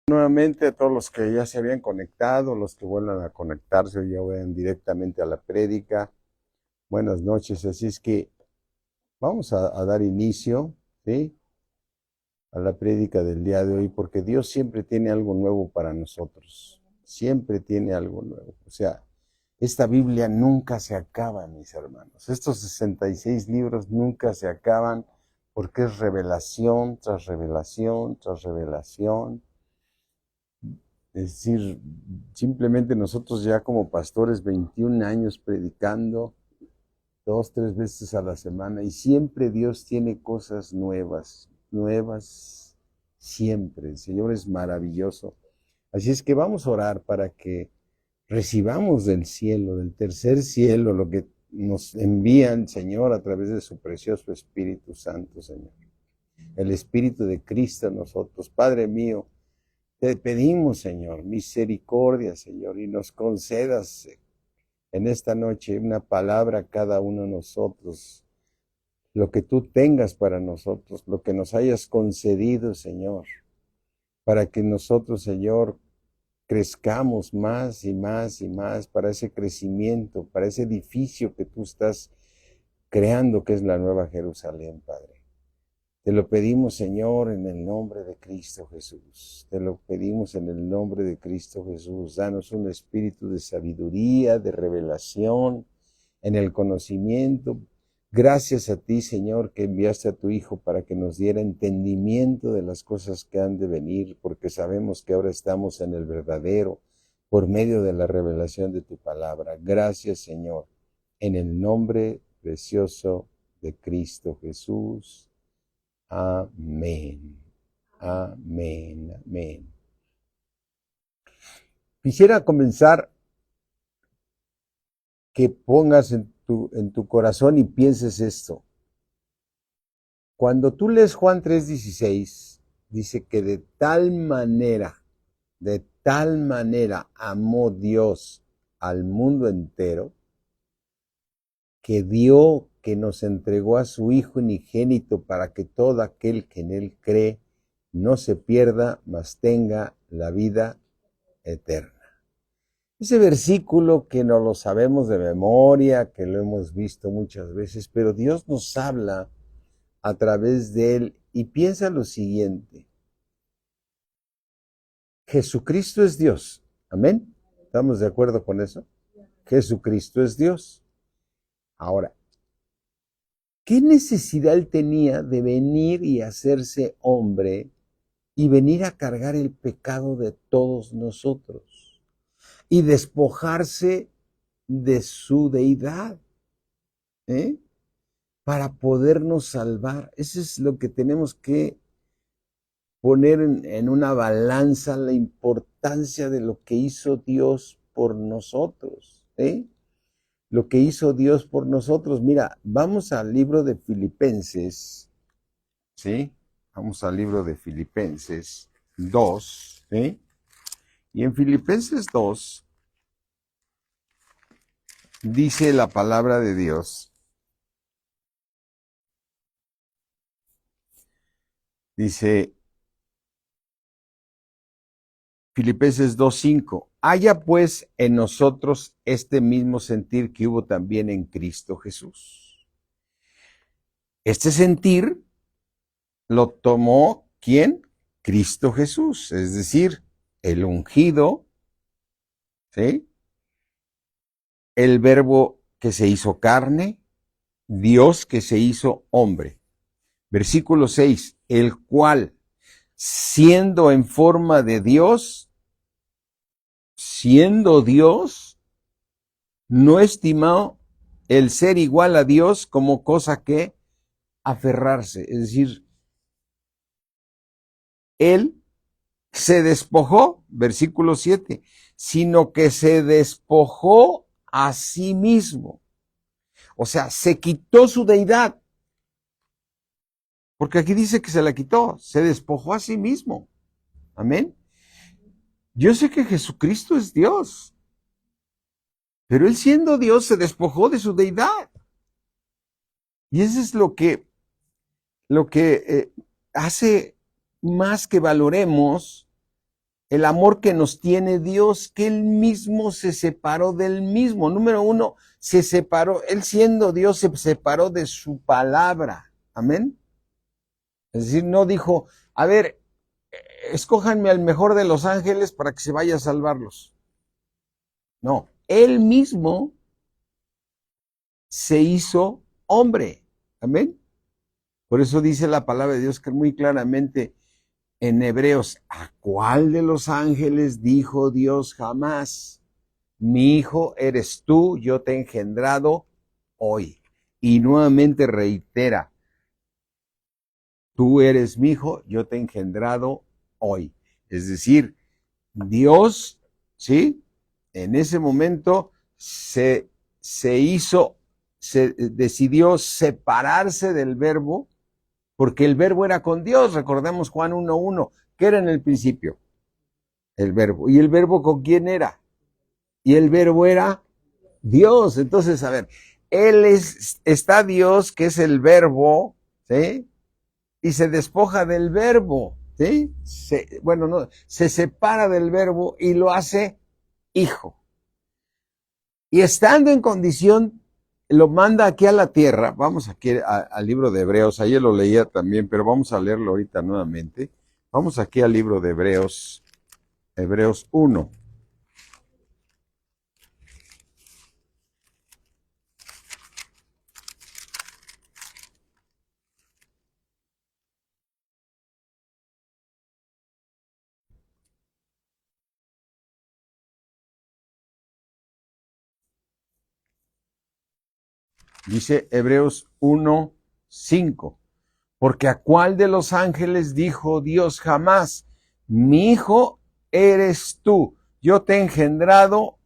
Nuevamente a todos los que ya se habían conectado, los que vuelvan a conectarse o ya vayan directamente a la prédica. Buenas noches, así es que vamos a dar inicio, ¿sí?, a la prédica del día de hoy, porque Dios siempre tiene algo nuevo para nosotros, siempre tiene algo nuevo. O sea, esta Biblia nunca se acaba, mis hermanos. Estos 66 libros nunca se acaban porque es revelación tras revelación tras revelación. Es decir, simplemente nosotros ya como pastores, 21 años predicando, 2, 3 veces a la semana, y siempre Dios tiene cosas nuevas, nuevas, siempre. El Señor es maravilloso. Así es que vamos a orar para que recibamos del cielo, del tercer cielo, lo que nos envía el Señor a través de su precioso Espíritu Santo, Señor. El Espíritu de Cristo en nosotros. Padre mío, te pedimos, Señor, misericordia, Señor, y nos concedas en esta noche una palabra a cada uno de nosotros, lo que tú tengas para nosotros, lo que nos hayas concedido, Señor, para que nosotros, Señor, crezcamos más y más y más para ese crecimiento, para ese edificio que tú estás creando, que es la Nueva Jerusalén, Padre. Te lo pedimos, Señor, en el nombre de Cristo Jesús. Te lo pedimos en el nombre de Cristo Jesús. Danos un espíritu de sabiduría, de revelación, en el conocimiento. Gracias a ti, Señor, que enviaste a tu Hijo para que nos diera entendimiento de las cosas que han de venir, porque sabemos que ahora estamos en el verdadero, por medio de la revelación de tu palabra. Gracias, Señor, en el nombre precioso de Cristo Jesús. Amén. Amén. Amén. Quisiera comenzar que pongas en tu corazón y pienses esto. Cuando tú lees Juan 3:16, dice que de tal manera amó Dios al mundo entero, que nos entregó a su Hijo unigénito para que todo aquel que en él cree no se pierda, mas tenga la vida eterna. Ese versículo que no lo sabemos de memoria, que lo hemos visto muchas veces, pero Dios nos habla a través de él y piensa lo siguiente. Jesucristo es Dios. ¿Amén? ¿Estamos de acuerdo con eso? Jesucristo es Dios. Ahora, ¿qué necesidad él tenía de venir y hacerse hombre y venir a cargar el pecado de todos nosotros y despojarse de su deidad, para podernos salvar? Eso es lo que tenemos que poner en una balanza, la importancia de lo que hizo Dios por nosotros, lo que hizo Dios por nosotros. Mira, vamos al libro de Filipenses, ¿sí? Vamos al libro de Filipenses 2, ¿sí? Y en Filipenses 2 dice la palabra de Dios, dice Filipenses 2:5, haya pues en nosotros este mismo sentir que hubo también en Cristo Jesús. Este sentir lo tomó, ¿quién? Cristo Jesús, es decir, el ungido, ¿sí? El verbo que se hizo carne, Dios que se hizo hombre. Versículo 6, el cual, siendo en forma de Dios, siendo Dios, no estimó el ser igual a Dios como cosa que aferrarse. Es decir, él se despojó, versículo 7, sino que se despojó a sí mismo. O sea, se quitó su deidad. Porque aquí dice que se la quitó, se despojó a sí mismo. Amén. Yo sé que Jesucristo es Dios, pero él siendo Dios se despojó de su deidad. Y eso es lo que hace más que valoremos el amor que nos tiene Dios, que Él mismo se separó del mismo. Número uno, se separó, Él siendo Dios se separó de su palabra. Amén. Es decir, no dijo, a ver, escójanme al mejor de los ángeles para que se vaya a salvarlos. No, Él mismo se hizo hombre. Amén. Por eso dice la palabra de Dios que muy claramente en Hebreos, ¿a cuál de los ángeles dijo Dios jamás? Mi hijo eres tú, yo te he engendrado hoy. Y nuevamente reitera, tú eres mi hijo, yo te he engendrado hoy. Es decir, Dios, ¿sí? En ese momento se decidió separarse del verbo, porque el verbo era con Dios. Recordemos Juan 1:1, ¿qué era en el principio? El verbo. ¿Y el verbo con quién era? Y el verbo era Dios. Entonces, a ver, está Dios, que es el verbo, ¿sí? Y se despoja del verbo, ¿sí? Se separa del verbo y lo hace hijo. Y estando en condición, lo manda aquí a la tierra. Vamos aquí al libro de Hebreos, ayer lo leía también, pero vamos a leerlo ahorita nuevamente. Vamos aquí al libro de Hebreos, Hebreos 1. Dice Hebreos 1:5. Porque a cuál de los ángeles dijo Dios jamás, mi hijo eres tú, yo te he engendrado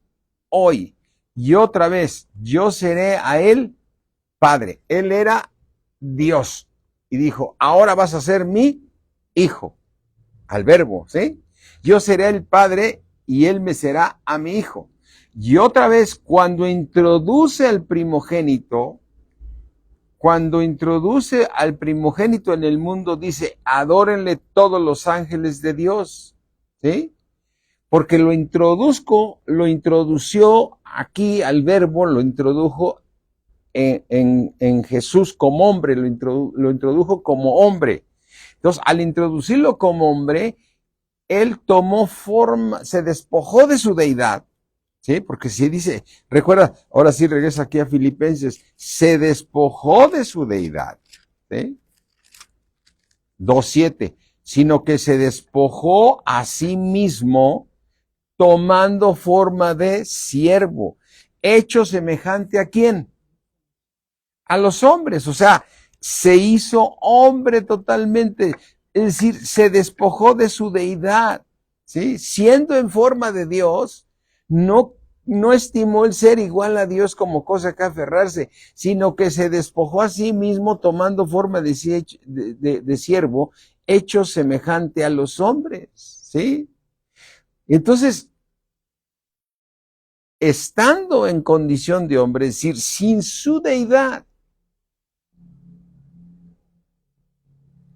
hoy. Y otra vez, yo seré a él padre. Él era Dios. Y dijo, ahora vas a ser mi hijo. Al verbo, ¿sí? Yo seré el padre y él me será a mi hijo. Y otra vez, cuando introduce al primogénito en el mundo, dice, adórenle todos los ángeles de Dios, ¿sí? Porque lo introdució aquí al verbo, lo introdujo en Jesús como hombre, lo introdujo como hombre. Entonces, al introducirlo como hombre, él tomó forma, se despojó de su deidad, ¿sí? Porque si dice, recuerda, ahora sí regresa aquí a Filipenses, se despojó de su deidad, ¿sí? 2:7, sino que se despojó a sí mismo tomando forma de siervo, hecho semejante a quién? A los hombres, o sea, se hizo hombre totalmente, es decir, se despojó de su deidad, ¿sí? Siendo en forma de Dios, no estimó el ser igual a Dios como cosa que aferrarse, sino que se despojó a sí mismo tomando forma de siervo, hecho semejante a los hombres, ¿sí? Entonces, estando en condición de hombre, es decir, sin su deidad,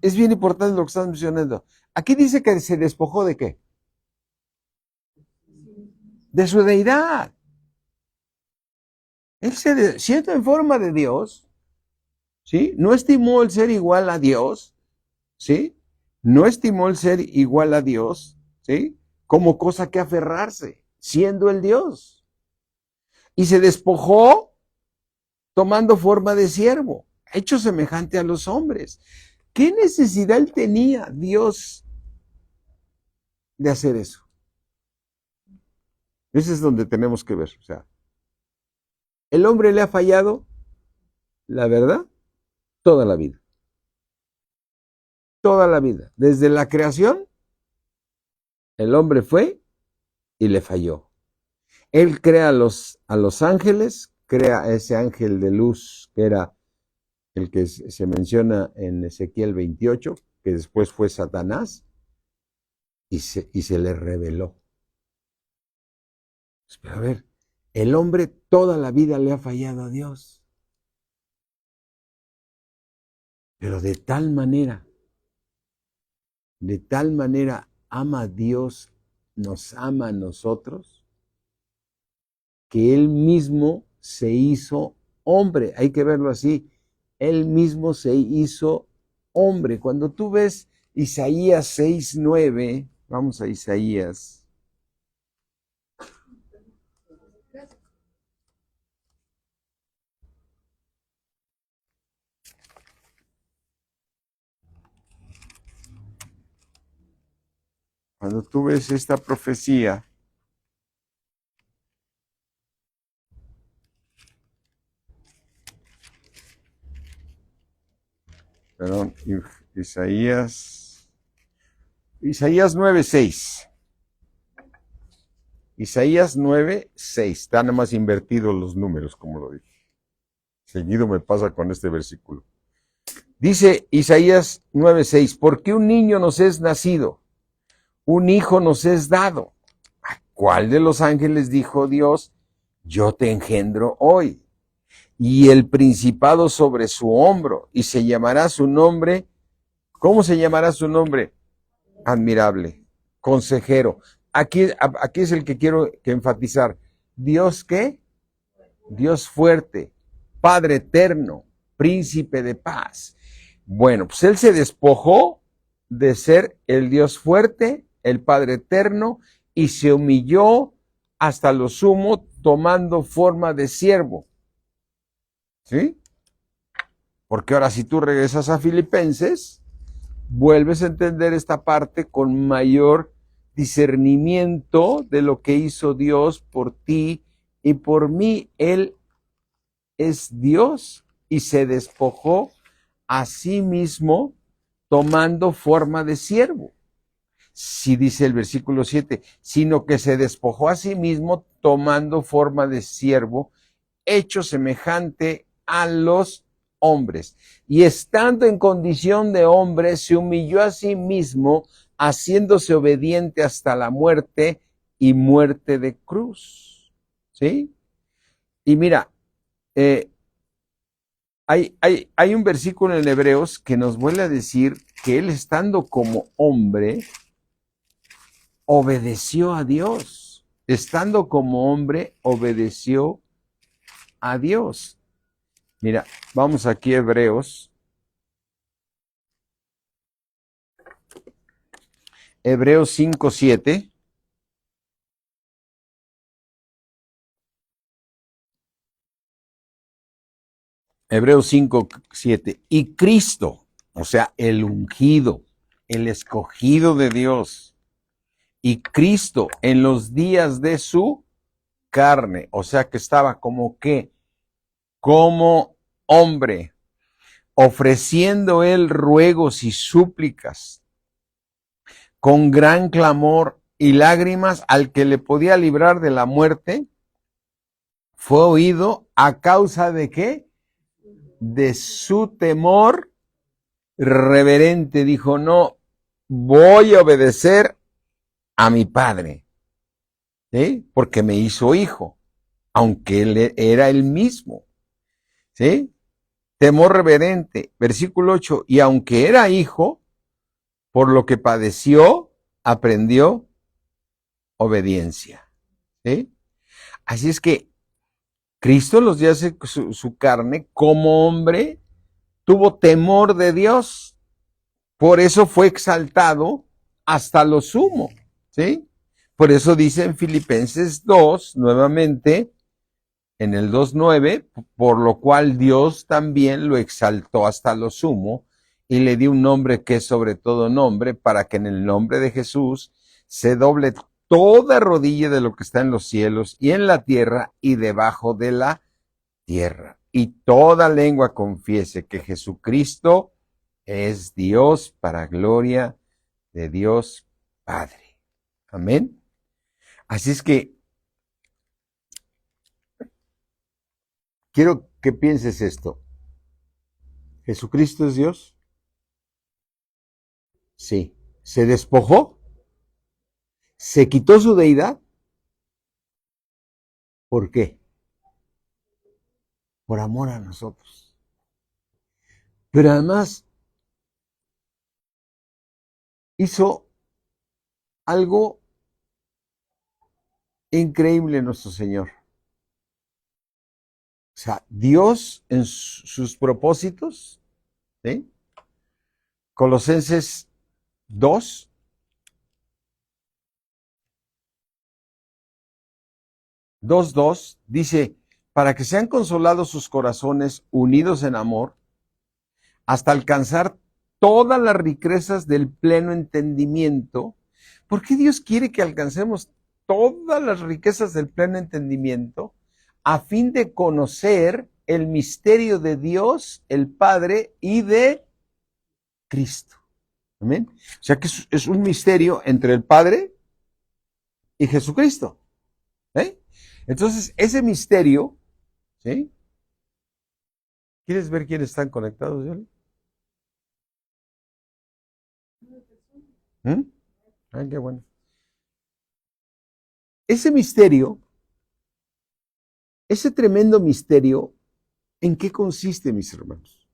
es bien importante lo que estás mencionando. Aquí dice que se despojó de qué? De su deidad. Él siendo en forma de Dios, ¿sí? No estimó el ser igual a Dios, ¿sí? No estimó el ser igual a Dios, ¿sí? Como cosa que aferrarse, siendo el Dios. Y se despojó tomando forma de siervo, hecho semejante a los hombres. ¿Qué necesidad tenía Dios de hacer eso? Ese es donde tenemos que ver. O sea, el hombre le ha fallado, la verdad, toda la vida. Toda la vida. Desde la creación, el hombre fue y le falló. Él crea a los ángeles, crea a ese ángel de luz que era el que se menciona en Ezequiel 28, que después fue Satanás, y se le reveló. Pero a ver, el hombre toda la vida le ha fallado a Dios. Pero de tal manera ama a Dios nos ama a nosotros, que Él mismo se hizo hombre. Hay que verlo así. Él mismo se hizo hombre. Cuando tú ves Isaías 6:9, vamos a Isaías. Cuando tú ves esta profecía, perdón, Isaías 9:6. Isaías 9:6. Están nada más invertidos los números, como lo dije. Seguido me pasa con este versículo. Dice Isaías 9:6, porque un niño nos es nacido, un hijo nos es dado. ¿A cuál de los ángeles dijo Dios, yo te engendro hoy? Y el principado sobre su hombro, y se llamará su nombre. ¿Cómo se llamará su nombre? Admirable, consejero. Aquí es el que quiero que enfatizar. ¿Dios qué? Dios fuerte, Padre eterno, príncipe de paz. Bueno, pues Él se despojó de ser el Dios fuerte, el Padre eterno, y se humilló hasta lo sumo, tomando forma de siervo. ¿Sí? Porque ahora si tú regresas a Filipenses, vuelves a entender esta parte con mayor discernimiento de lo que hizo Dios por ti y por mí. Él es Dios y se despojó a sí mismo tomando forma de siervo. Sí dice el versículo 7, sino que se despojó a sí mismo tomando forma de siervo, hecho semejante a los hombres. Y estando en condición de hombre, se humilló a sí mismo, haciéndose obediente hasta la muerte y muerte de cruz. ¿Sí? Y mira, hay un versículo en Hebreos que nos vuelve a decir que él, estando como hombre, obedeció a Dios. Estando como hombre, obedeció a Dios. Mira, vamos aquí a Hebreos. Hebreos 5:7. Hebreos 5:7. Y Cristo, o sea, el ungido, el escogido de Dios, y Cristo en los días de su carne, o sea que estaba como que, como hombre, ofreciendo él ruegos y súplicas con gran clamor y lágrimas al que le podía librar de la muerte, fue oído a causa de qué? De su temor reverente. Dijo, no, voy a obedecer a mi padre, ¿sí? Porque me hizo hijo, aunque él era el mismo, ¿sí? Temor reverente, versículo 8, y aunque era hijo, por lo que padeció, aprendió obediencia, ¿sí? Así es que Cristo en los días de su carne, como hombre, tuvo temor de Dios, por eso fue exaltado hasta lo sumo, ¿sí? Por eso dice en Filipenses 2, nuevamente, en el 2:9, por lo cual Dios también lo exaltó hasta lo sumo y le dio un nombre que es sobre todo nombre, para que en el nombre de Jesús se doble toda rodilla de lo que está en los cielos y en la tierra y debajo de la tierra, y toda lengua confiese que Jesucristo es Dios, para gloria de Dios Padre. Amén. Así es que quiero que pienses esto. ¿Jesucristo es Dios? Sí. ¿Se despojó? ¿Se quitó su deidad? ¿Por qué? Por amor a nosotros. Pero además hizo algo Increíble nuestro Señor. O sea, Dios en sus propósitos, ¿sí? Colosenses 2, 2:2 dice, para que sean consolados sus corazones unidos en amor, hasta alcanzar todas las riquezas del pleno entendimiento. ¿Por qué Dios quiere que alcancemos todas las riquezas del pleno entendimiento? A fin de conocer el misterio de Dios, el Padre, y de Cristo. Amén. O sea que es un misterio entre el Padre y Jesucristo. ¿Eh? Entonces, ese misterio, ¿sí? ¿Quieres ver quiénes están conectados, Yoli? ¿Mm? Ah, qué bueno. Ese misterio, ese tremendo misterio, ¿en qué consiste, mis hermanos?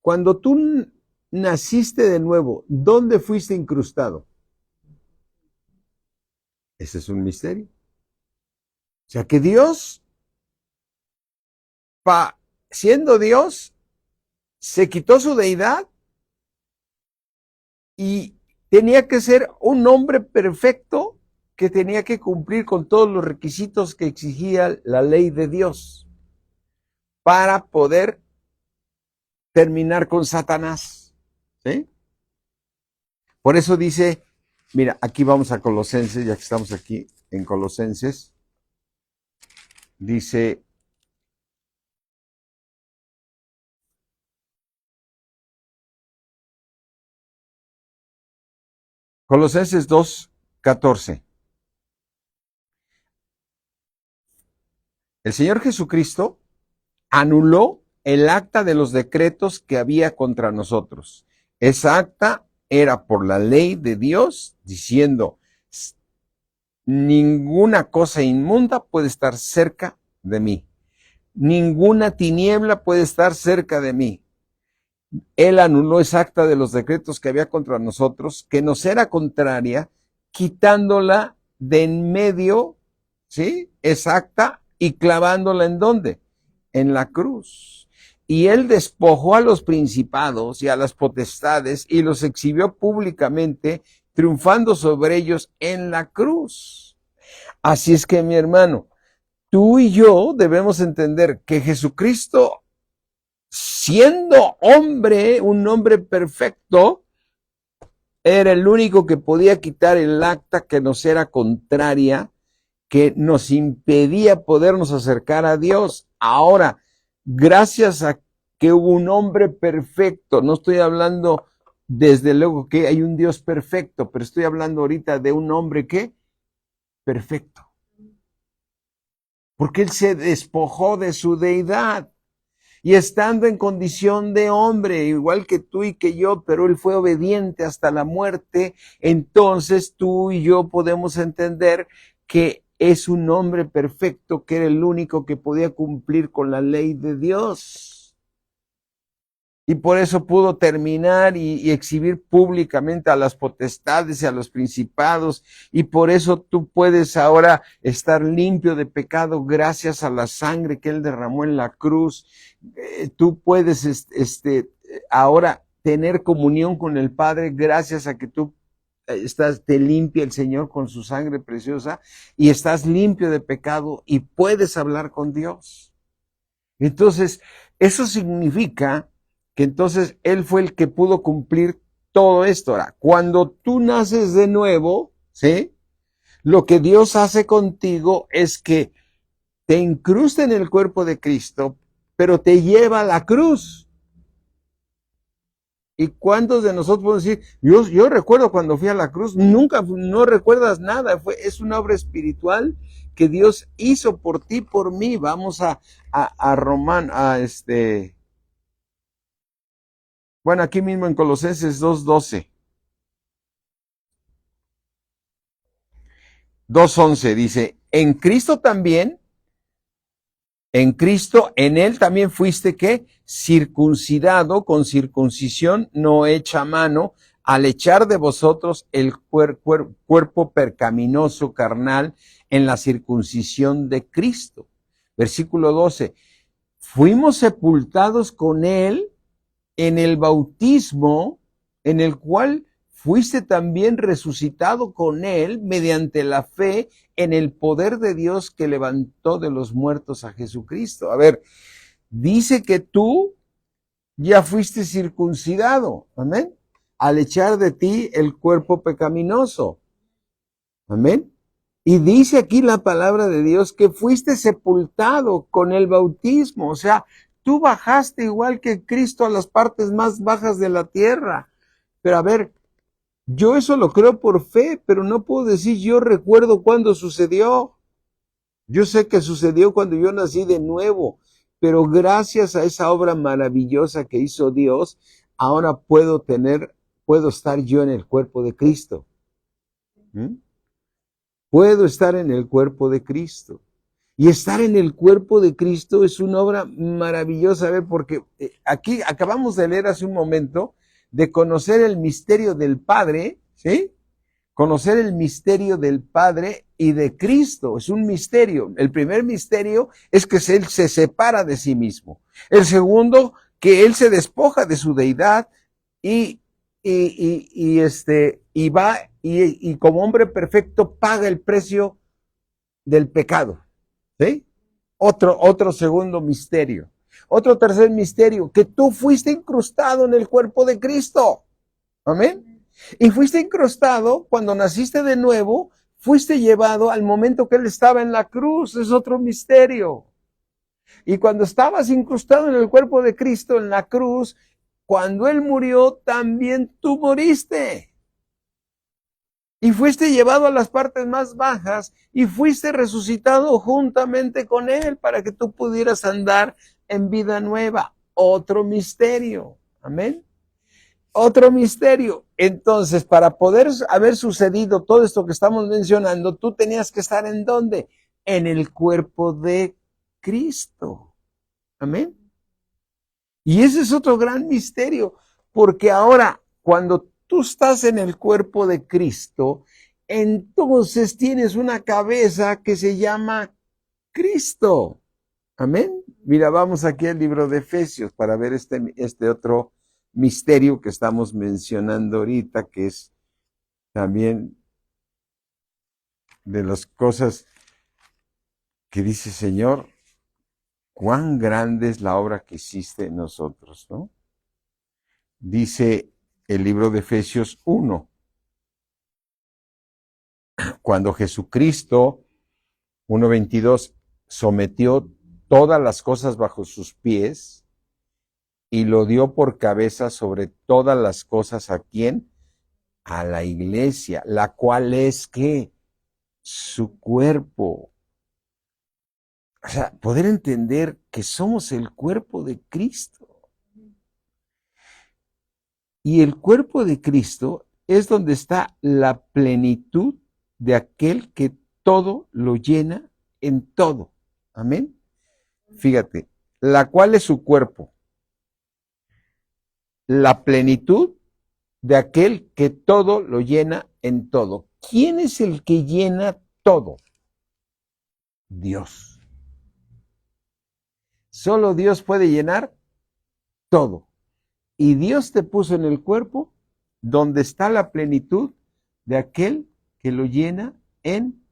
Cuando tú naciste de nuevo, ¿dónde fuiste incrustado? Ese es un misterio. O sea que Dios, siendo Dios, se quitó su deidad y tenía que ser un hombre perfecto que tenía que cumplir con todos los requisitos que exigía la ley de Dios para poder terminar con Satanás. ¿Sí? Por eso dice, mira, aquí vamos a Colosenses, ya que estamos aquí en Colosenses, dice, Colosenses 2:14. El Señor Jesucristo anuló el acta de los decretos que había contra nosotros. Esa acta era por la ley de Dios diciendo, ninguna cosa inmunda puede estar cerca de mí. Ninguna tiniebla puede estar cerca de mí. Él anuló esa acta de los decretos que había contra nosotros, que nos era contraria, quitándola de en medio, ¿sí? Esa acta y clavándola ¿en dónde? En la cruz. Y él despojó a los principados y a las potestades y los exhibió públicamente, triunfando sobre ellos en la cruz. Así es que, mi hermano, tú y yo debemos entender que Jesucristo, siendo hombre, un hombre perfecto, era el único que podía quitar el acta que nos era contraria, que nos impedía podernos acercar a Dios. Ahora, gracias a que hubo un hombre perfecto, no estoy hablando desde luego que hay un Dios perfecto, pero estoy hablando ahorita de un hombre que perfecto. Porque él se despojó de su deidad. Y estando en condición de hombre, igual que tú y que yo, pero él fue obediente hasta la muerte, entonces tú y yo podemos entender que es un hombre perfecto, que era el único que podía cumplir con la ley de Dios. Y por eso pudo terminar y exhibir públicamente a las potestades y a los principados. Y por eso tú puedes ahora estar limpio de pecado gracias a la sangre que él derramó en la cruz. Tú puedes ahora tener comunión con el Padre gracias a que tú te limpia el Señor con su sangre preciosa y estás limpio de pecado y puedes hablar con Dios. Entonces, eso significa que entonces él fue el que pudo cumplir todo esto. Ahora, cuando tú naces de nuevo, ¿sí? Lo que Dios hace contigo es que te incrusta en el cuerpo de Cristo, pero te lleva a la cruz. ¿Y cuántos de nosotros podemos decir, yo recuerdo cuando fui a la cruz? Nunca, no recuerdas nada, es una obra espiritual que Dios hizo por ti, por mí. Vamos a bueno, aquí mismo en Colosenses 2:12. 2:11 dice, en Cristo también, en Cristo, en él también fuiste ¿qué? Circuncidado con circuncisión no hecha a mano, al echar de vosotros el cuerpo percaminoso carnal en la circuncisión de Cristo. Versículo 12, fuimos sepultados con Él en el bautismo, en el cual fuiste también resucitado con Él mediante la fe en el poder de Dios que levantó de los muertos a Jesucristo. A ver, dice que tú ya fuiste circuncidado, amén, al echar de ti el cuerpo pecaminoso, amén. Y dice aquí la palabra de Dios que fuiste sepultado con el bautismo, o sea, tú bajaste igual que Cristo a las partes más bajas de la tierra. Pero a ver, yo eso lo creo por fe, pero no puedo decir yo recuerdo cuándo sucedió. Yo sé que sucedió cuando yo nací de nuevo, pero gracias a esa obra maravillosa que hizo Dios, ahora puedo estar yo en el cuerpo de Cristo. ¿Mm? Puedo estar en el cuerpo de Cristo. Y estar en el cuerpo de Cristo es una obra maravillosa, ¿ver? Porque aquí acabamos de leer hace un momento de conocer el misterio del Padre, ¿sí? Conocer el misterio del Padre y de Cristo. Es un misterio. El primer misterio es que Él se separa de sí mismo. El segundo, que Él se despoja de su deidad y va y como hombre perfecto paga el precio del pecado. ¿Sí? Otro segundo misterio. Otro tercer misterio, que tú fuiste incrustado en el cuerpo de Cristo. Amén. Y fuiste incrustado cuando naciste de nuevo, fuiste llevado al momento que Él estaba en la cruz. Es otro misterio. Y cuando estabas incrustado en el cuerpo de Cristo en la cruz, cuando Él murió, también tú moriste. Y fuiste llevado a las partes más bajas y fuiste resucitado juntamente con Él para que tú pudieras andar en vida nueva. Otro misterio. Amén. Otro misterio. Entonces, para poder haber sucedido todo esto que estamos mencionando, tú tenías que estar ¿en dónde? En el cuerpo de Cristo. Amén. Y ese es otro gran misterio, porque ahora, cuando tú estás en el cuerpo de Cristo, entonces tienes una cabeza que se llama Cristo. Amén. Mira, vamos aquí al libro de Efesios para ver este otro misterio que estamos mencionando ahorita, que es también de las cosas que dice Señor, cuán grande es la obra que hiciste en nosotros, ¿no? Dice el libro de Efesios 1, cuando Jesucristo, 1:22, sometió todas las cosas bajo sus pies y lo dio por cabeza sobre todas las cosas. ¿A quién? A la iglesia, la cual es ¿qué? Su cuerpo. O sea, poder entender que somos el cuerpo de Cristo. Y el cuerpo de Cristo es donde está la plenitud de aquel que todo lo llena en todo. Amén. Fíjate, la cual es su cuerpo. La plenitud de aquel que todo lo llena en todo. ¿Quién es el que llena todo? Dios. Solo Dios puede llenar todo. Y Dios te puso en el cuerpo donde está la plenitud de aquel que lo llena en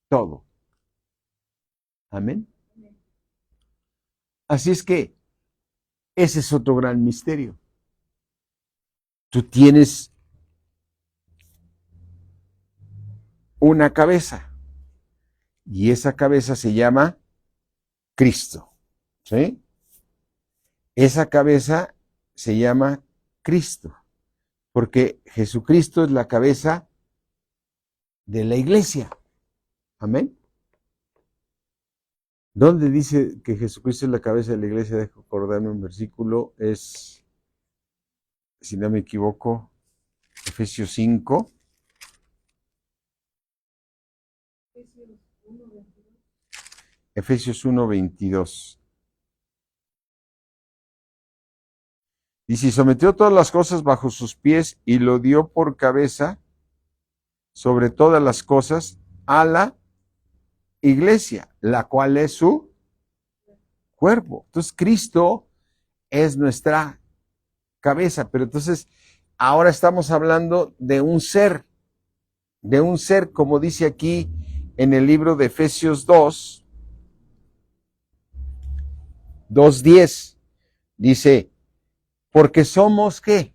todo. Amén. Así es que ese es otro gran misterio. Tú tienes una cabeza y esa cabeza se llama Cristo. ¿Sí? Esa cabeza se llama Cristo, porque Jesucristo es la cabeza de la iglesia. Amén. ¿Dónde dice que Jesucristo es la cabeza de la iglesia? Dejo acordarme un versículo, es, si no me equivoco, Efesios 5. Efesios 1:22. Dice, y sometió todas las cosas bajo sus pies y lo dio por cabeza sobre todas las cosas a la iglesia, la cual es su cuerpo. Entonces Cristo es nuestra cabeza, pero entonces ahora estamos hablando de un ser, como dice aquí en el libro de Efesios 2:10, dice, porque somos ¿qué?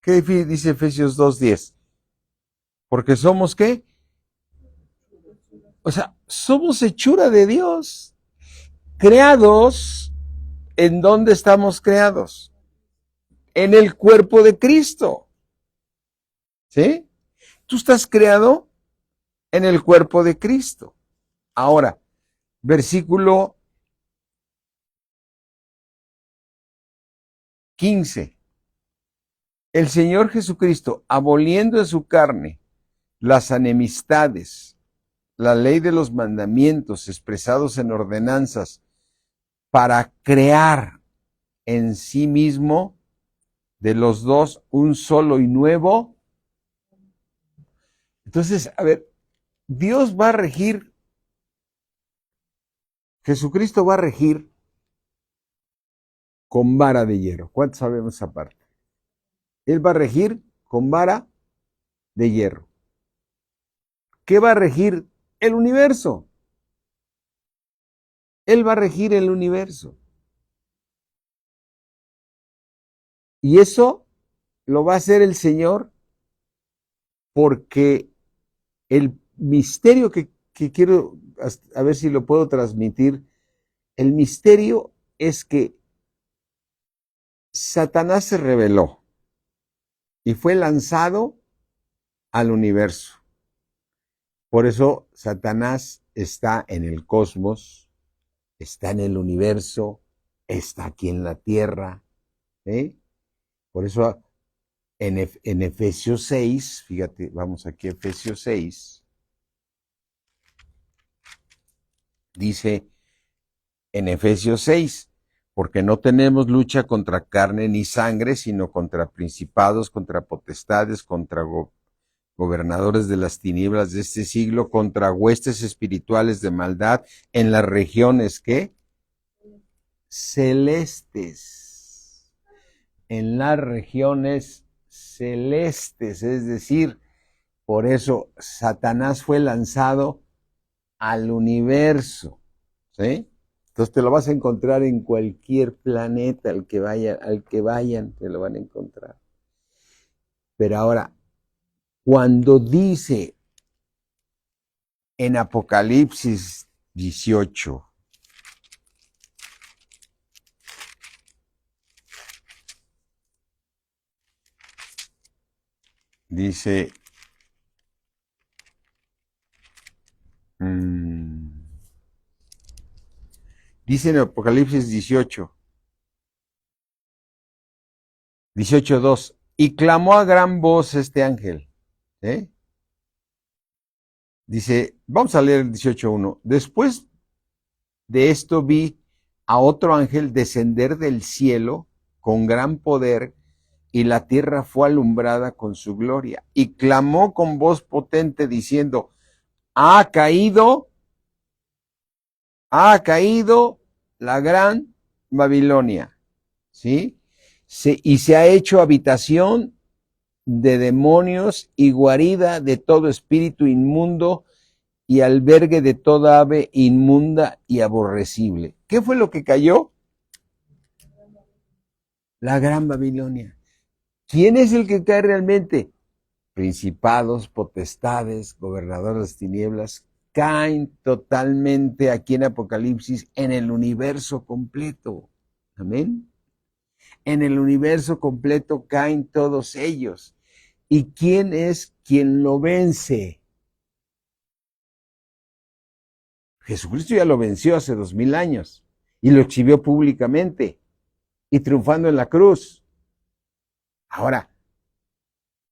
¿Qué dice Efesios 2:10? Porque somos ¿qué? O sea, somos hechura de Dios, creados. ¿En dónde estamos creados? En el cuerpo de Cristo. ¿Sí? Tú estás creado en el cuerpo de Cristo. Ahora, versículo 15. El Señor Jesucristo, aboliendo en su carne las enemistades, la ley de los mandamientos expresados en ordenanzas, para crear en sí mismo de los dos un solo y nuevo. Entonces, a ver, Dios va a regir, Jesucristo va a regir con vara de hierro. ¿Cuántos sabemos esa parte? Él va a regir con vara de hierro. ¿Qué va a regir? El universo. Él va a regir el universo. Y eso lo va a hacer el Señor porque el misterio que quiero, a ver si lo puedo transmitir, el misterio es que Satanás se rebeló y fue lanzado al universo. Por eso Satanás está en el cosmos, está en el universo, está aquí en la tierra. ¿Eh? Por eso en Efesios 6, fíjate, vamos aquí a Efesios 6, dice en Efesios 6, porque no tenemos lucha contra carne ni sangre, sino contra principados, contra potestades, contra gobernadores de las tinieblas de este siglo, contra huestes espirituales de maldad en las regiones ¿qué? Celestes. En las regiones celestes, es decir, por eso Satanás fue lanzado al universo, ¿sí? Entonces te lo vas a encontrar en cualquier planeta, al que vayan, te lo van a encontrar. Pero ahora, cuando dice en Apocalipsis 18, dice, dice en Apocalipsis 18:2, y clamó a gran voz este ángel, ¿eh? Dice, vamos a leer el 18:1. Después de esto vi a otro ángel descender del cielo con gran poder, y la tierra fue alumbrada con su gloria. Y clamó con voz potente diciendo, ha caído la gran Babilonia, ¿sí? Y se ha hecho habitación de demonios y guarida de todo espíritu inmundo y albergue de toda ave inmunda y aborrecible. ¿Qué fue lo que cayó? La gran Babilonia. ¿Quién es el que cae realmente? Principados, potestades, gobernadores de tinieblas, caen totalmente aquí en Apocalipsis en el universo completo. Amén. En el universo completo caen todos ellos. ¿Y quién es quien lo vence? Jesucristo ya lo venció hace 2000 años y lo exhibió públicamente y triunfando en la cruz. Ahora,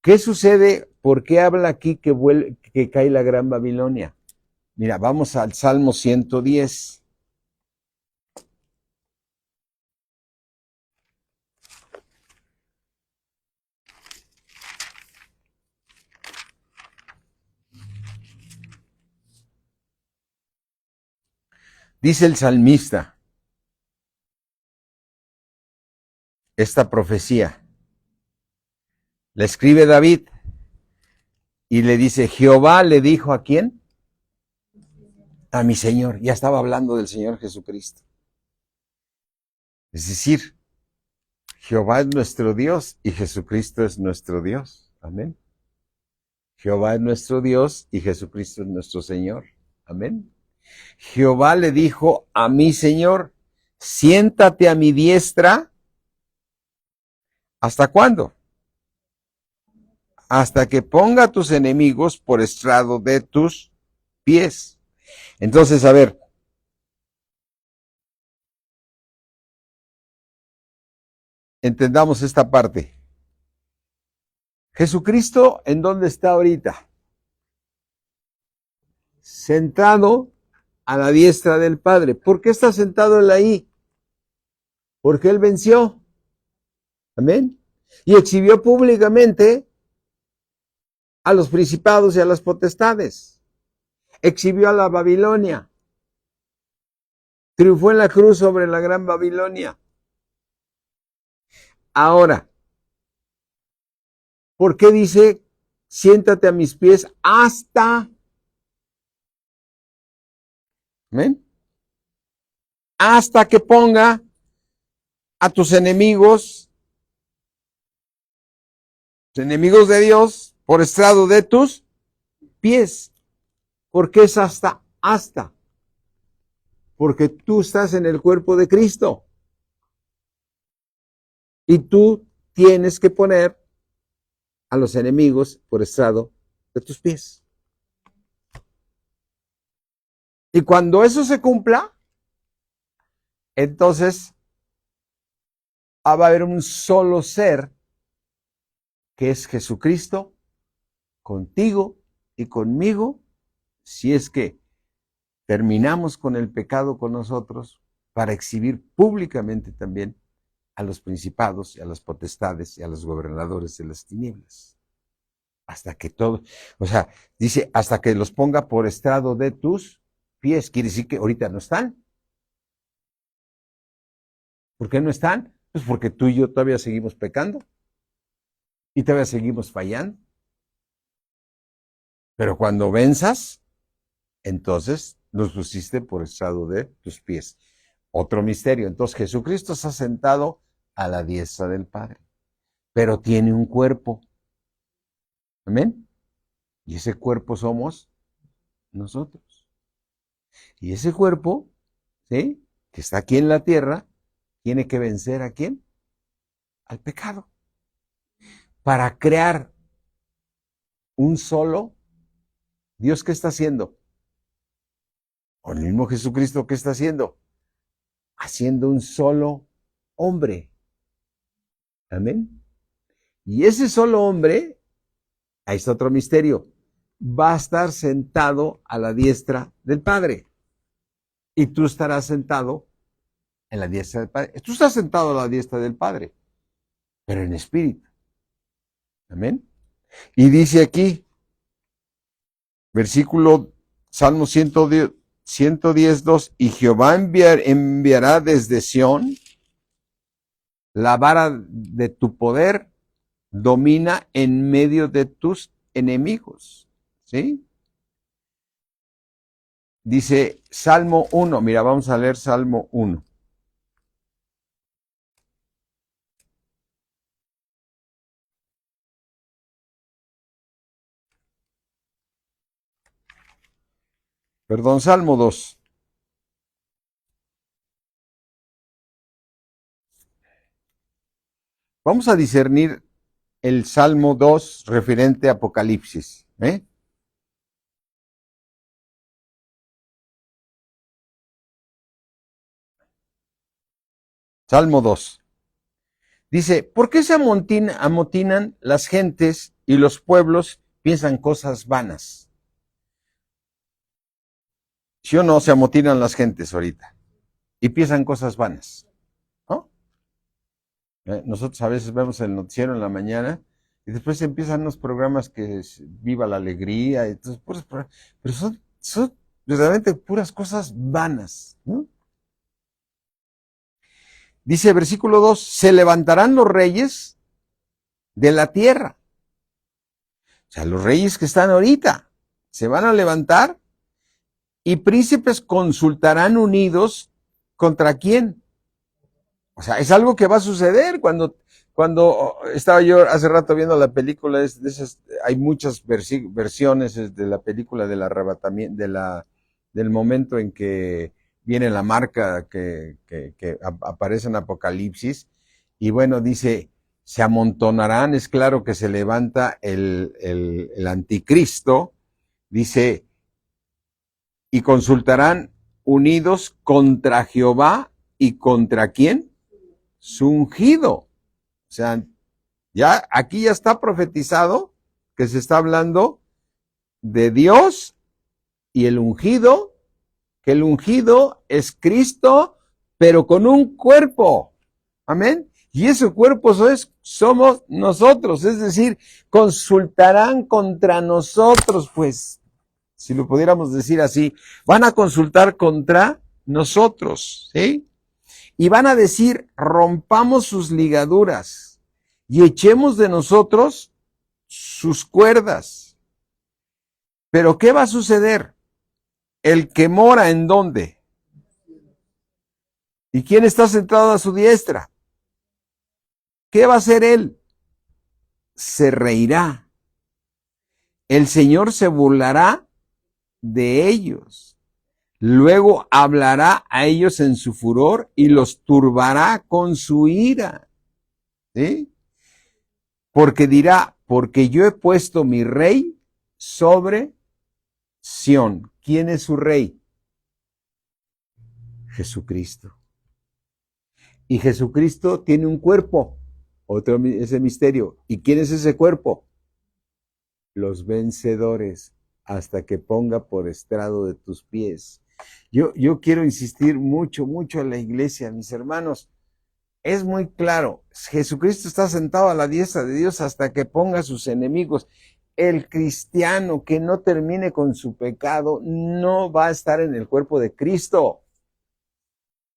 ¿qué sucede? ¿Por qué habla aquí que cae la gran Babilonia? Mira, vamos al Salmo 110. Dice el salmista, esta profecía, la escribe David y le dice, Jehová le dijo ¿a quién? A mi Señor. Ya estaba hablando del Señor Jesucristo. Es decir, Jehová es nuestro Dios y Jesucristo es nuestro Dios. Amén. Jehová es nuestro Dios y Jesucristo es nuestro Señor. Amén. Jehová le dijo a mi Señor, siéntate a mi diestra. ¿Hasta cuándo? Hasta que ponga a tus enemigos por estrado de tus pies. Entonces, a ver, entendamos esta parte. Jesucristo, ¿en dónde está ahorita? Sentado a la diestra del Padre. ¿Por qué está sentado él ahí? Porque él venció. Amén. Y exhibió públicamente a los principados y a las potestades. Exhibió a la Babilonia. Triunfó en la cruz sobre la gran Babilonia. Ahora, ¿por qué dice, siéntate a mis pies hasta? ¿Amén? Hasta que ponga a tus enemigos de Dios, por estrado de tus pies. ¿Por qué es hasta? Hasta. Porque tú estás en el cuerpo de Cristo. Y tú tienes que poner a los enemigos por estrado de tus pies. Y cuando eso se cumpla, entonces va a haber un solo ser que es Jesucristo contigo y conmigo, si es que terminamos con el pecado con nosotros para exhibir públicamente también a los principados y a las potestades y a los gobernadores de las tinieblas. Hasta que todo, o sea, dice, hasta que los ponga por estrado de tus pies. Quiere decir que ahorita no están. ¿Por qué no están? Pues porque tú y yo todavía seguimos pecando y todavía seguimos fallando. Pero cuando venzas, entonces los pusiste por estrado de tus pies. Otro misterio. Entonces Jesucristo está sentado a la diestra del Padre, pero tiene un cuerpo. Amén. Y ese cuerpo somos nosotros. Y ese cuerpo, ¿sí?, que está aquí en la tierra, tiene que vencer ¿a quién? Al pecado. Para crear un solo, ¿Dios qué está haciendo? O el mismo Jesucristo, ¿qué está haciendo? Haciendo un solo hombre. Amén. Y ese solo hombre, ahí está otro misterio, va a estar sentado a la diestra del Padre. Y tú estarás sentado en la diestra del Padre. Tú estás sentado a la diestra del Padre, pero en espíritu. Amén. Y dice aquí, versículo, Salmo 110:2, y Jehová enviará desde Sión la vara de tu poder, domina en medio de tus enemigos. ¿Sí? Dice Salmo 1, mira, vamos a leer Salmo 1. Perdón, Salmo 2. Vamos a discernir el Salmo 2 referente a Apocalipsis. Salmo 2. Dice, ¿por qué se amotinan las gentes y los pueblos piensan cosas vanas? ¿Sí o no se amotinan las gentes ahorita? Y piensan cosas vanas, ¿no? Nosotros a veces vemos el noticiero en la mañana y después empiezan unos programas que es Viva la Alegría, entonces, pero son realmente puras cosas vanas, ¿no? Dice versículo 2, se levantarán los reyes de la tierra. O sea, los reyes que están ahorita se van a levantar y príncipes consultarán unidos ¿contra quién? O sea, es algo que va a suceder cuando estaba yo hace rato viendo la película, hay muchas versiones de la película del arrebatamiento, del momento en que viene la marca que aparece en Apocalipsis, y bueno, dice, se amontonarán, es claro que se levanta el anticristo, dice, y consultarán unidos contra Jehová y contra quién? Su ungido. O sea, ya aquí ya está profetizado que se está hablando de Dios y el ungido, que el ungido es Cristo, pero con un cuerpo. Amén. Y ese cuerpo somos nosotros, es decir, consultarán contra nosotros, pues, si lo pudiéramos decir así, van a consultar contra nosotros, ¿sí? Y van a decir, rompamos sus ligaduras y echemos de nosotros sus cuerdas. Pero ¿qué va a suceder? El que mora ¿en dónde? ¿Y quién está sentado a su diestra? ¿Qué va a hacer él? Se reirá. El Señor se burlará de ellos. Luego hablará a ellos en su furor y los turbará con su ira. ¿Sí? Porque dirá, porque yo he puesto mi rey sobre Sión. ¿Quién es su rey? Jesucristo. Y Jesucristo tiene un cuerpo, ese misterio. ¿Y quién es ese cuerpo? Los vencedores, hasta que ponga por estrado de tus pies. Yo quiero insistir mucho en la iglesia, mis hermanos. Es muy claro, Jesucristo está sentado a la diestra de Dios hasta que ponga a sus enemigos. El cristiano que no termine con su pecado no va a estar en el cuerpo de Cristo,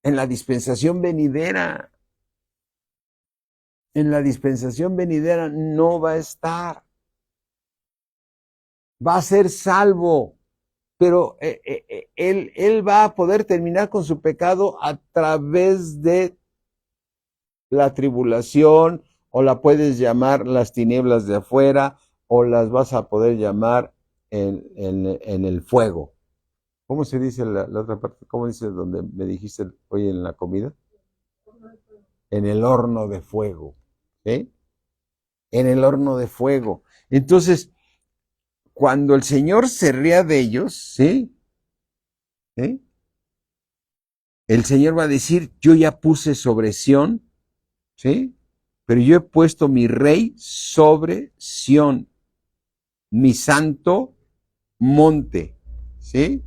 en la dispensación venidera. En la dispensación venidera no va a estar. Va a ser salvo, pero él va a poder terminar con su pecado a través de la tribulación, o la puedes llamar las tinieblas de afuera, o las vas a poder llamar en el fuego. ¿Cómo se dice la otra parte? ¿Cómo dice donde me dijiste hoy en la comida? En el horno de fuego. ¿Sí? En el horno de fuego. Entonces, cuando el Señor se ría de ellos, ¿sí? ¿Sí? El Señor va a decir, yo ya puse sobre Sión, ¿sí? Pero yo he puesto mi rey sobre Sión, mi santo monte, ¿sí?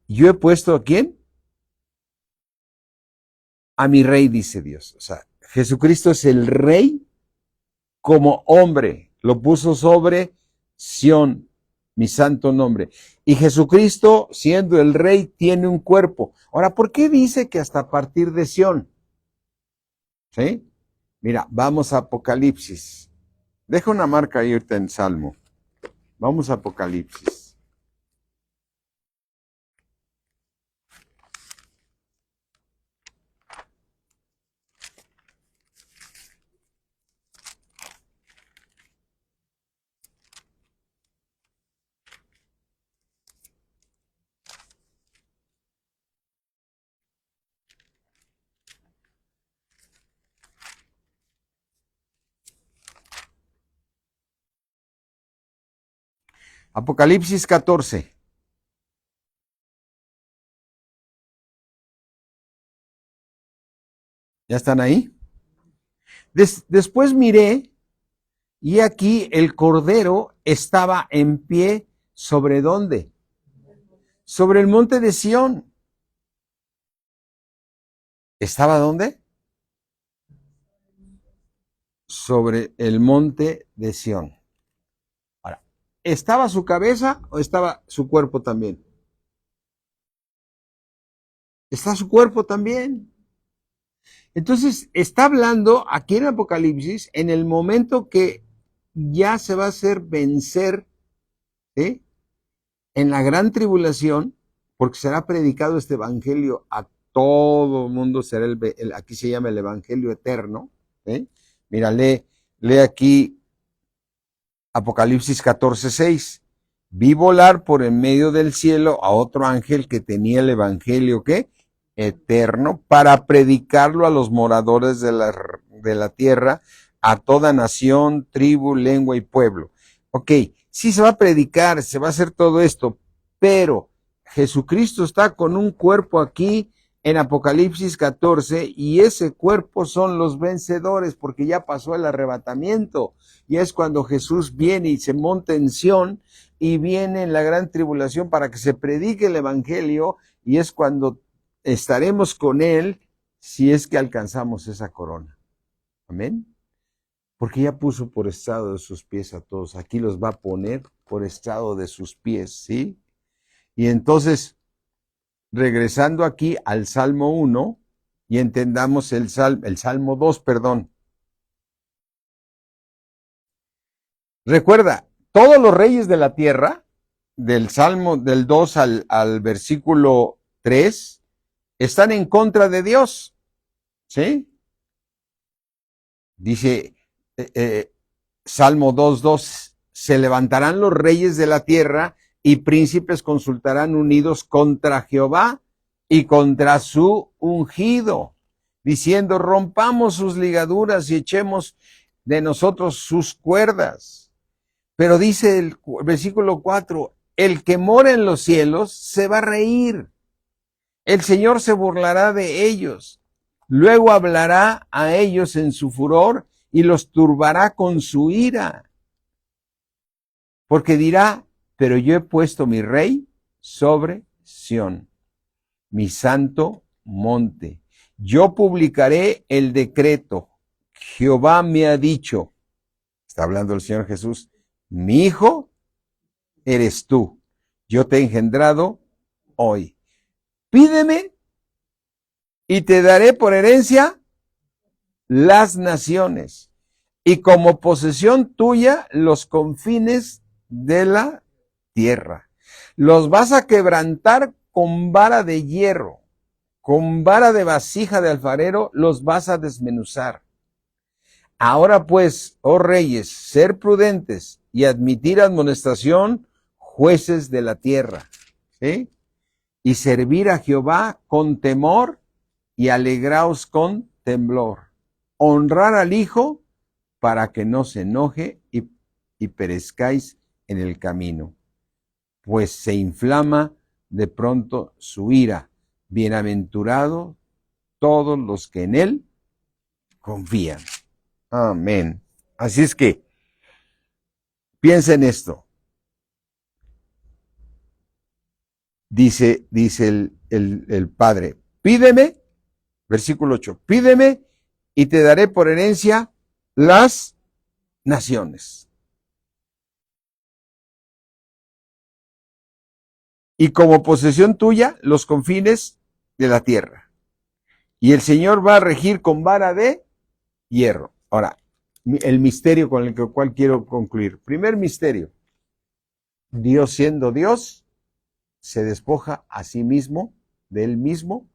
Yo he puesto ¿a quién? A mi rey, dice Dios. O sea, Jesucristo es el rey como hombre, lo puso sobre Sión, mi santo nombre. Y Jesucristo, siendo el rey, tiene un cuerpo. Ahora, ¿por qué dice que hasta a partir de Sión? ¿Sí? Mira, vamos a Apocalipsis. Deja una marca ahí ahorita en Salmo. Vamos a Apocalipsis. Apocalipsis 14. ¿Ya están ahí? Después miré y aquí el Cordero estaba en pie ¿sobre dónde? Sobre el monte de Sión. ¿Estaba dónde? Sobre el monte de Sión. Ahora, ¿estaba su cabeza o estaba su cuerpo también? Está su cuerpo también. Entonces, está hablando aquí en Apocalipsis en el momento que ya se va a hacer vencer, ¿sí?, en la gran tribulación, porque será predicado este evangelio a todo el mundo, será aquí se llama el evangelio eterno. ¿Sí? Mira, lee aquí Apocalipsis 14:6. Vi volar por en medio del cielo a otro ángel que tenía el evangelio, ¿qué? Eterno, para predicarlo a los moradores de la tierra, a toda nación, tribu, lengua y pueblo. Ok, sí se va a predicar, se va a hacer todo esto, pero Jesucristo está con un cuerpo aquí en Apocalipsis 14 y ese cuerpo son los vencedores porque ya pasó el arrebatamiento y es cuando Jesús viene y se monta en Sión y viene en la gran tribulación para que se predique el evangelio y es cuando estaremos con él si es que alcanzamos esa corona. Amén. Porque ya puso por estrado de sus pies a todos. Aquí los va a poner por estrado de sus pies, ¿sí? Y entonces, regresando aquí al Salmo 1, y entendamos el Salmo 2, perdón. Recuerda, todos los reyes de la tierra, del Salmo del 2 al versículo 3, están en contra de Dios, ¿sí? Dice Salmo 2:2, se levantarán los reyes de la tierra y príncipes consultarán unidos contra Jehová y contra su ungido, diciendo, rompamos sus ligaduras y echemos de nosotros sus cuerdas. Pero dice el versículo 4, el que mora en los cielos se va a reír. El Señor se burlará de ellos. Luego hablará a ellos en su furor y los turbará con su ira. Porque dirá, pero yo he puesto mi rey sobre Sión, mi santo monte. Yo publicaré el decreto. Jehová me ha dicho, está hablando el Señor Jesús, mi hijo eres tú. Yo te he engendrado hoy. Pídeme y te daré por herencia las naciones y como posesión tuya los confines de la tierra. Los vas a quebrantar con vara de hierro, con vara de vasija de alfarero los vas a desmenuzar. Ahora pues, oh reyes, ser prudentes y admitir amonestación, jueces de la tierra, ¿sí? Y servir a Jehová con temor y alegraos con temblor. Honrar al Hijo para que no se enoje y perezcáis en el camino, pues se inflama de pronto su ira. Bienaventurado todos los que en él confían. Amén. Así es que, piensa en esto. Dice el Padre, pídeme, versículo 8, pídeme y te daré por herencia las naciones. Y como posesión tuya, los confines de la tierra. Y el Señor va a regir con vara de hierro. Ahora, el misterio con el cual quiero concluir. Primer misterio. Dios siendo Dios, se despoja a sí mismo, de él mismo,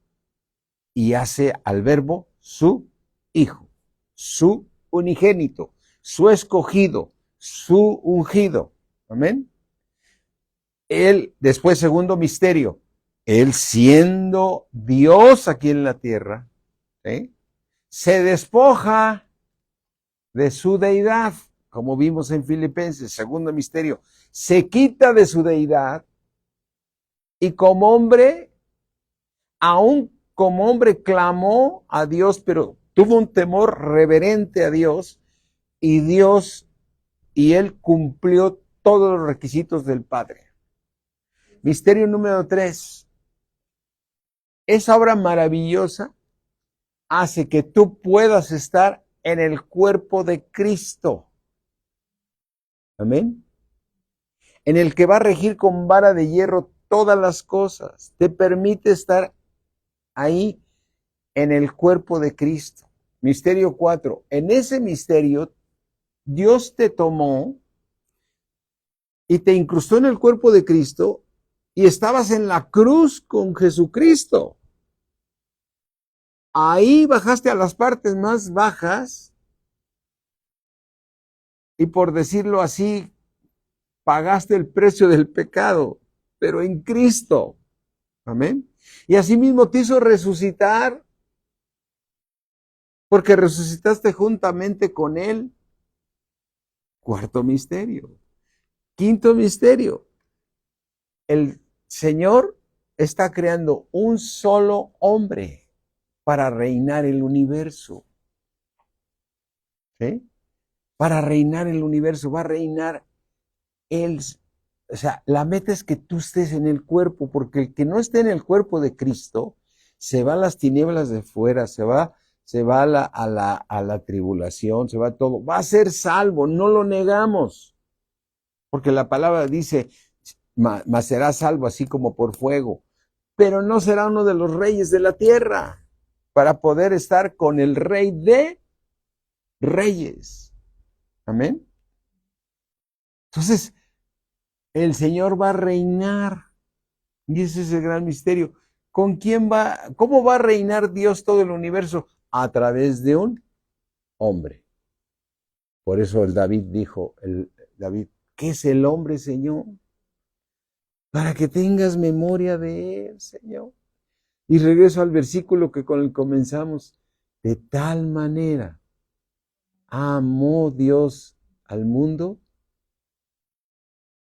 y hace al verbo su hijo, su unigénito, su escogido, su ungido. Amén. Él, después, segundo misterio, él siendo Dios aquí en la tierra, ¿sí?, se despoja de su deidad, como vimos en Filipenses, segundo misterio, se quita de su deidad y como hombre, aún como hombre clamó a Dios, pero tuvo un temor reverente a Dios y él cumplió todos los requisitos del Padre. Misterio número 3. Esa obra maravillosa hace que tú puedas estar en el cuerpo de Cristo. Amén. en el que va a regir con vara de hierro todas las cosas. Te permite estar ahí en el cuerpo de Cristo. Misterio 4. En ese misterio, Dios te tomó y te incrustó en el cuerpo de Cristo y estabas en la cruz con Jesucristo. Ahí bajaste a las partes más bajas y, por decirlo así, pagaste el precio del pecado, pero en Cristo. Amén. Y asimismo te hizo resucitar, porque resucitaste juntamente con Él. Cuarto misterio. Quinto misterio. El Señor está creando un solo hombre para reinar el universo. ¿Sí? Para reinar el universo, va a reinar Él. O sea, la meta es que tú estés en el cuerpo, porque el que no esté en el cuerpo de Cristo, se va a las tinieblas de fuera, se va a la tribulación, se va a todo. Va a ser salvo, no lo negamos. Porque la palabra dice, mas será salvo así como por fuego. Pero no será uno de los reyes de la tierra, para poder estar con el Rey de Reyes. Amén. Entonces, el Señor va a reinar. Y ese es el gran misterio. ¿Con quién va? ¿Cómo va a reinar Dios todo el universo? A través de un hombre. Por eso el David dijo, David, ¿qué es el hombre, Señor? Para que tengas memoria de él, Señor. Y regreso al versículo que con el comenzamos. De tal manera amó Dios al mundo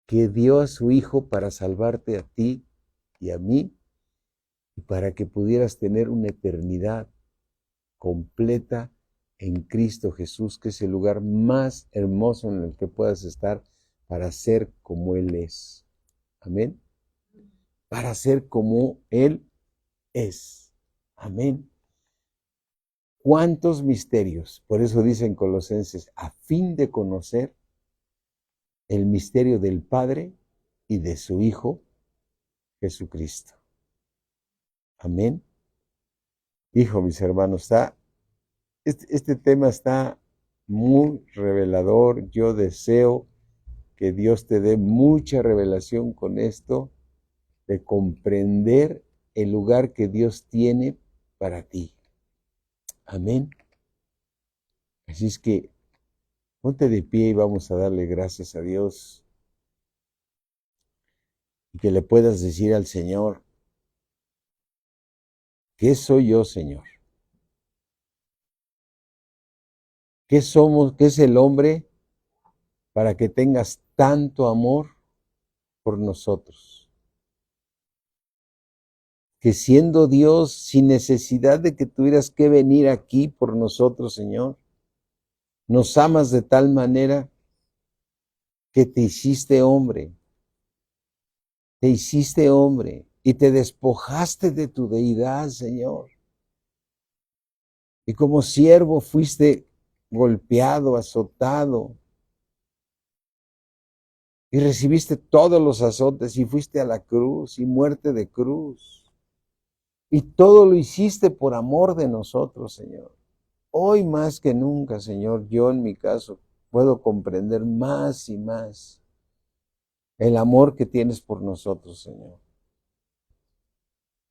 que dio a su Hijo para salvarte a ti y a mí, y para que pudieras tener una eternidad completa en Cristo Jesús, que es el lugar más hermoso en el que puedas estar para ser como Él es. Amén. Para ser como Él es. Amén. ¿Cuántos misterios? Por eso dicen Colosenses, a fin de conocer el misterio del Padre y de su Hijo Jesucristo. Amén. Hijo, mis hermanos, este tema está muy revelador. Yo deseo que Dios te dé mucha revelación con esto, de comprender el lugar que Dios tiene para ti. Amén. Así es que ponte de pie y vamos a darle gracias a Dios. Y que le puedas decir al Señor, ¿qué soy yo, Señor? ¿Qué somos? ¿Qué es el hombre para que tengas tanto amor por nosotros? Que siendo Dios, sin necesidad de que tuvieras que venir aquí por nosotros, Señor, nos amas de tal manera que te hiciste hombre y te despojaste de tu deidad, Señor. Y como siervo fuiste golpeado, azotado, y recibiste todos los azotes y fuiste a la cruz y muerte de cruz. Y todo lo hiciste por amor de nosotros, Señor. Hoy más que nunca, Señor, yo en mi caso puedo comprender más y más el amor que tienes por nosotros, Señor.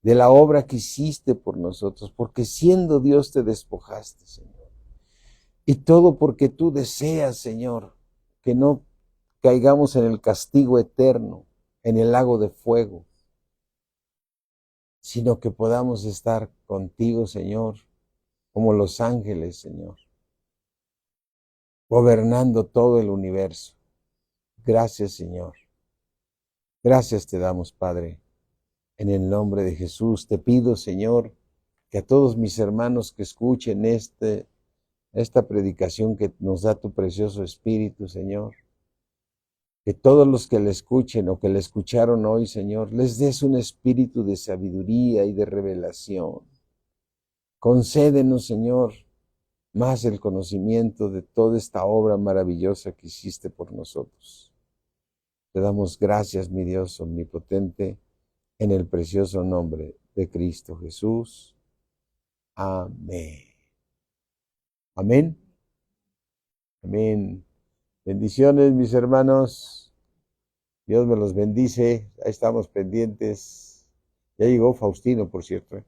De la obra que hiciste por nosotros, porque siendo Dios te despojaste, Señor. Y todo porque tú deseas, Señor, que no caigamos en el castigo eterno, en el lago de fuego, sino que podamos estar contigo, Señor, como los ángeles, Señor, gobernando todo el universo. Gracias, Señor. Gracias te damos, Padre. En el nombre de Jesús te pido, Señor, que a todos mis hermanos que escuchen esta predicación que nos da tu precioso Espíritu, Señor, que todos los que le escuchen o que le escucharon hoy, Señor, les des un espíritu de sabiduría y de revelación. Concédenos, Señor, más el conocimiento de toda esta obra maravillosa que hiciste por nosotros. Te damos gracias, mi Dios omnipotente, en el precioso nombre de Cristo Jesús. Amén. Amén. Amén. Bendiciones, mis hermanos. Dios me los bendice. Ahí estamos pendientes. Ya llegó Faustino, por cierto.